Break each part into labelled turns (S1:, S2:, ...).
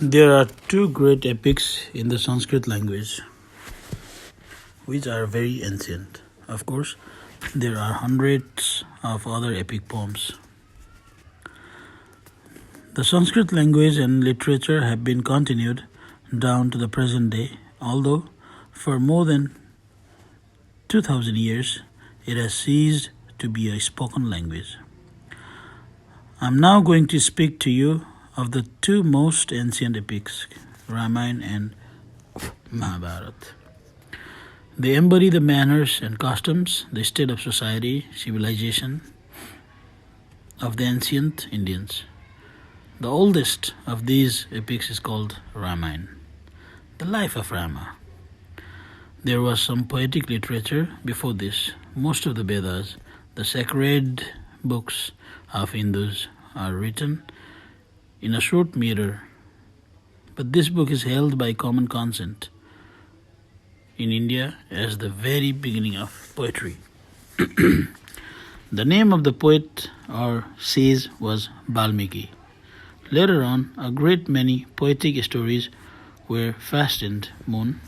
S1: There are two great epics in the Sanskrit language, which are very ancient. Of course, there are hundreds of other epic poems. The Sanskrit language and literature have been continued down to the present day, although for more than 2000 years it has ceased to be a spoken language. I'm now going to speak to you of the two most ancient epics, Ramayan and Mahabharata. They embody the manners and customs, the state of society, civilization of the ancient Indians. The oldest of these epics is called Ramayan, the life of Rama. There was some poetic literature before this. Most of the Vedas, the sacred books of Hindus, are written in a short meter, but this book is held by common consent in India as the very beginning of poetry. The name of the poet or sage was Valmiki. Later on, a great many poetic stories were fastened on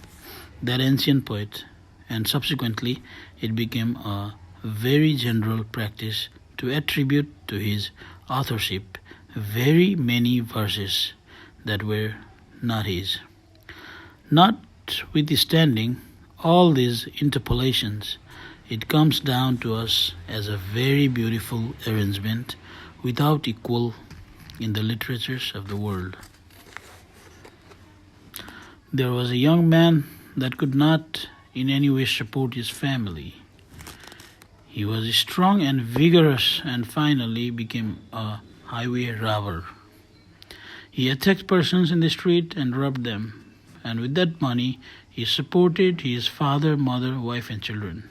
S1: that ancient poet, and subsequently it became a very general practice to attribute to his authorship very many verses that were not his. Notwithstanding all these interpolations, it comes down to us as a very beautiful arrangement without equal in the literatures of the world. There was a young man that could not in any way support his family. He was strong and vigorous and finally became a highway robber. He attacked persons in the street and robbed them, and with that money he supported his father, mother, wife and children.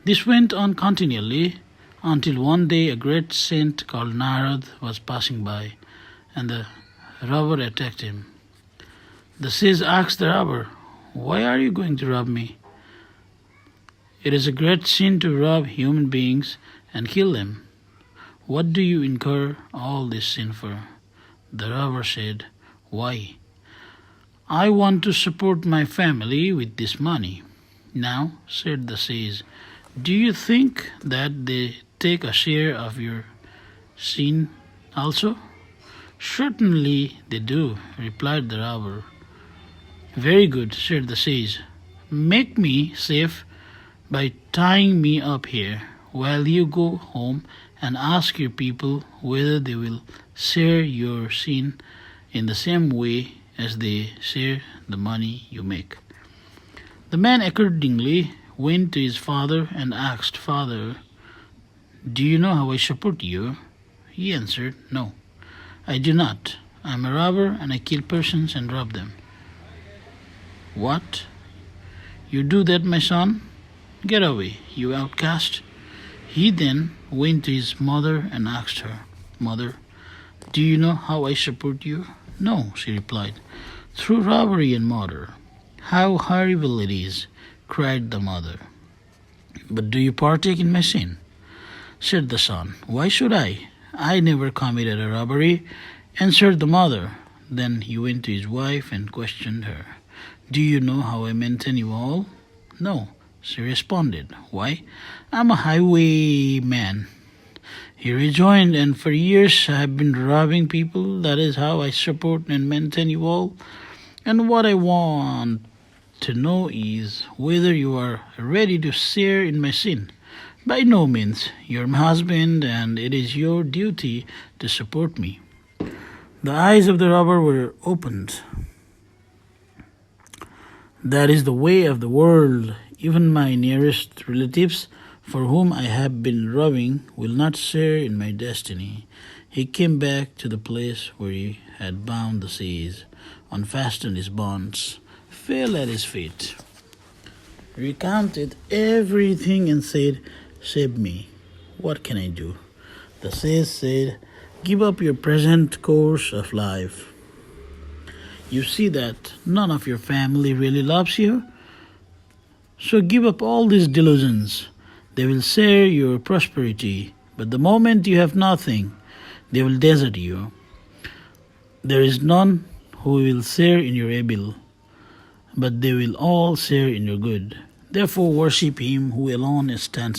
S1: This went on continually until one day a great saint called Narad was passing by, and the robber attacked him. The sage asked the robber, "Why are you going to rob me? It is a great sin to rob human beings and kill them. What do you incur all this sin for?" The robber said, "Why? I want to support my family with this money." "Now," said the sage, "do you think that they take a share of your sin also?" "Certainly they do," replied the robber. "Very good," said the sage. "Make me safe by tying me up here while you go home and ask your people whether they will share your sin in the same way as they share the money you make." The man accordingly went to his father and asked, "Father, do you know how I support you?" He answered, "No, I do not. I am a robber and I kill persons and rob them." "What? You do that, my son? Get away, you outcast." He then went to his mother and asked her, "Mother, do you know how I support you?" "No," she replied, "through robbery and murder." "How horrible it is," cried the mother. "But do you partake in my sin?" Said the son, "Why should I? I never committed a robbery," answered the mother. Then he went to his wife and questioned her. "Do you know how I maintain you all?" "No," she responded. "Why, I'm a highwayman," he rejoined, "and for years I have been robbing people. That is how I support and maintain you all. And what I want to know is whether you are ready to share in my sin." "By no means. You're my husband, and it is your duty to support me." The eyes of the robber were opened. "That is the way of the world. Even my nearest relatives, for whom I have been robbing, will not share in my destiny." He came back to the place where he had bound the sage, unfastened his bonds, fell at his feet, recounted everything and said, "Save me. What can I do?" The sage said, "Give up your present course of life. You see that none of your family really loves you, so give up all these delusions. They will share your prosperity, but the moment you have nothing, they will desert you. There is none who will share in your evil, but they will all share in your good. Therefore worship him who alone stands